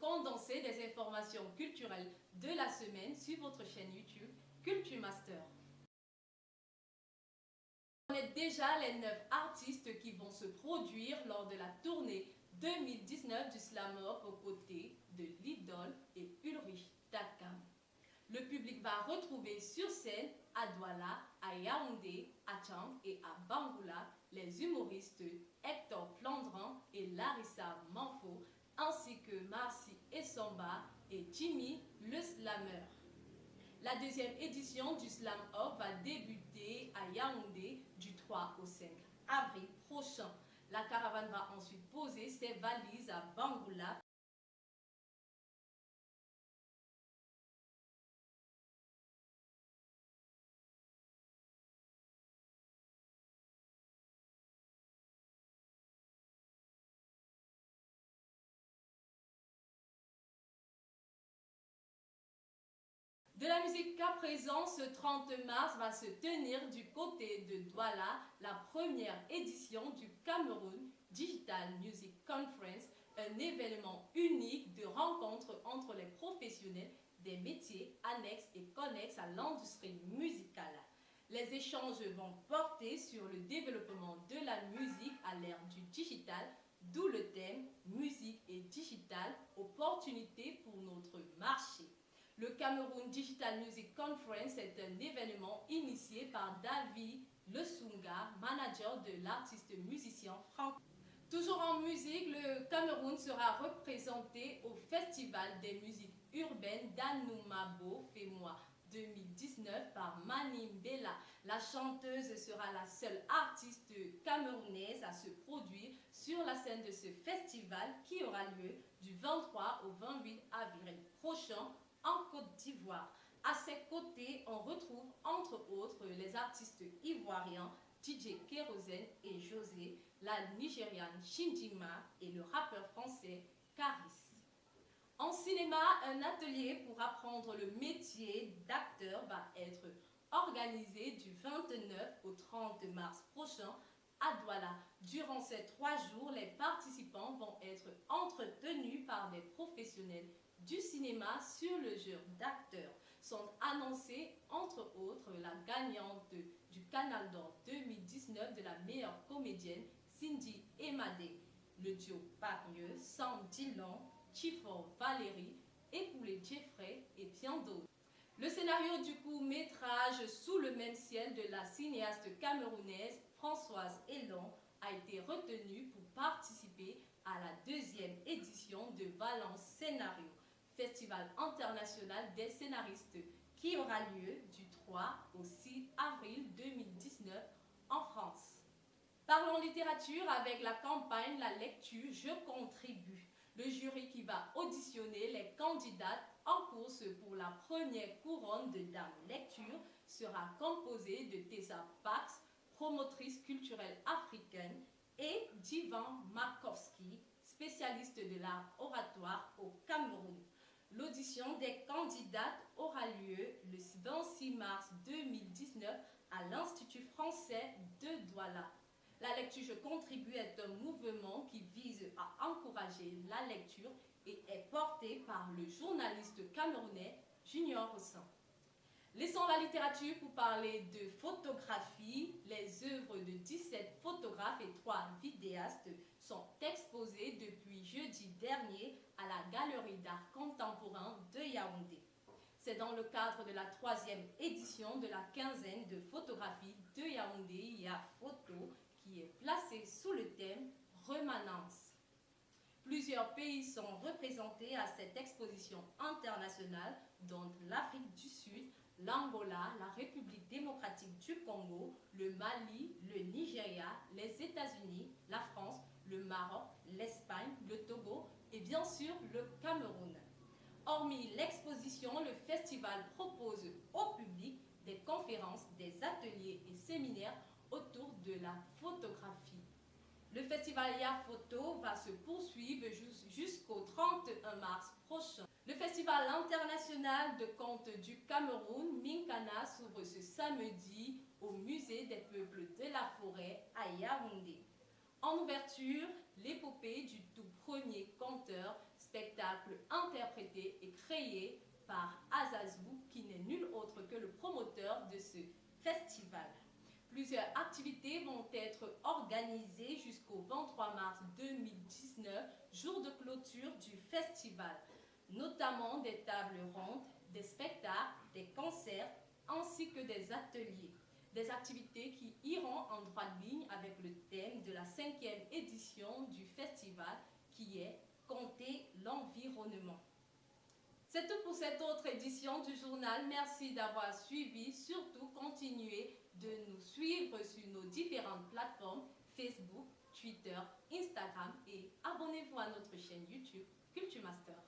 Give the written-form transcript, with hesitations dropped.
condensé des informations culturelles de la semaine sur votre chaîne YouTube Culture Master. On connaît déjà les 9 artistes qui vont se produire lors de la tournée 2019 du Slam Up aux côtés de Lidl et Ulrich Takam. Le public va retrouver sur scène à Douala, à Yaoundé, à Tchang et à Bangoula les humoristes Hector Plandran et Larissa Manfo, ainsi que Marcy Essamba et Jimmy le Slammer. La deuxième édition du Slam Up va débuter à Yaoundé du 3 au 5 avril prochain. La caravane va ensuite poser ses valises à Bangoula. De la musique qu'à présent, ce 30 mars va se tenir du côté de Douala la première édition du Cameroun Digital Music Conference, un événement unique de rencontre entre les professionnels des métiers annexes et connexes à l'industrie musicale. Les échanges vont porter sur le développement de la musique à l'ère du digital, d'où le thème « Musique et digital, opportunités pour notre marché ». Le Cameroun Digital Music Conference est un événement initié par David Lesunga, manager de l'artiste musicien francophone. Toujours en musique, le Cameroun sera représenté au Festival des musiques urbaines d'Anoumabo Fais-moi 2019 par Mani Bella. La chanteuse sera la seule artiste camerounaise à se produire sur la scène de ce festival qui aura lieu du 23 au 28 avril prochain en Côte d'Ivoire. À ses côtés, on retrouve entre autres les artistes ivoiriens DJ Kérosène et José, la Nigériane Shindima et le rappeur français Karis. En cinéma, un atelier pour apprendre le métier d'acteur va être organisé du 29 au 30 mars prochain à Douala. Durant ces 3 jours, les participants vont être entretenus par des professionnels du cinéma sur le jeu d'acteur. Sont annoncés entre autres la gagnante du Canal d'Or 2019 de la meilleure comédienne Cindy Emadé, le duo Pargneux, Sam Dillon, Chifor Valérie, Époulé Jeffrey et bien d'autres. Le scénario du court-métrage Sous le même ciel de la cinéaste camerounaise Françoise Elon a été retenu pour participer à la 2e édition de Valence Scénario, Festival international des scénaristes, qui aura lieu du 3 au 6 avril 2019 en France. Parlons littérature avec la campagne La lecture, je contribue. Le jury qui va auditionner les candidates en course pour la première couronne de Dame Lecture sera composé de Tessa Pax, promotrice culturelle africaine, et d'Ivan Markowski, spécialiste de l'art oratoire au Cameroun. L'audition des candidates aura lieu le 26 mars 2019 à l'Institut français de Douala. La lecture Je contribue est un mouvement qui vise à encourager la lecture et est porté par le journaliste camerounais Junior Rossin. Laissons la littérature pour parler de photographie. Les œuvres de 17 photographes et 3 vidéastes sont exposées depuis jeudi dernier à la Galerie d'art contemporain de Yaoundé. C'est dans le cadre de la 3e édition de la quinzaine de photographie de Yaoundé IA Photo qui est placée sous le thème Remanence. Plusieurs pays sont représentés à cette exposition internationale, dont l'Afrique du Sud, l'Angola, la République démocratique du Congo, le Mali, le Nigeria, les États-Unis, la France, le Maroc, l'Espagne, le Togo et bien sûr le Cameroun. Hormis l'exposition, le festival propose au public des conférences, des ateliers et séminaires autour de la photographie. Le festival IA Photo va se poursuivre jusqu'au 31 mars prochain. Le festival international de contes du Cameroun, Minkana, s'ouvre ce samedi au musée des peuples de la forêt à Yaoundé. En ouverture, l'épopée du tout premier conteur, spectacle par Azazou, qui n'est nul autre que le promoteur de ce festival. Plusieurs activités vont être organisées jusqu'au 23 mars 2019, jour de clôture du festival, notamment des tables rondes, des spectacles, des concerts, ainsi que des ateliers. Des activités qui iront en droite ligne avec le thème de la 5e édition du festival, qui est « Compter l'environnement ». C'est tout pour cette autre édition du journal. Merci d'avoir suivi. Surtout, continuez de nous suivre sur nos différentes plateformes Facebook, Twitter, Instagram et abonnez-vous à notre chaîne YouTube Culture Master.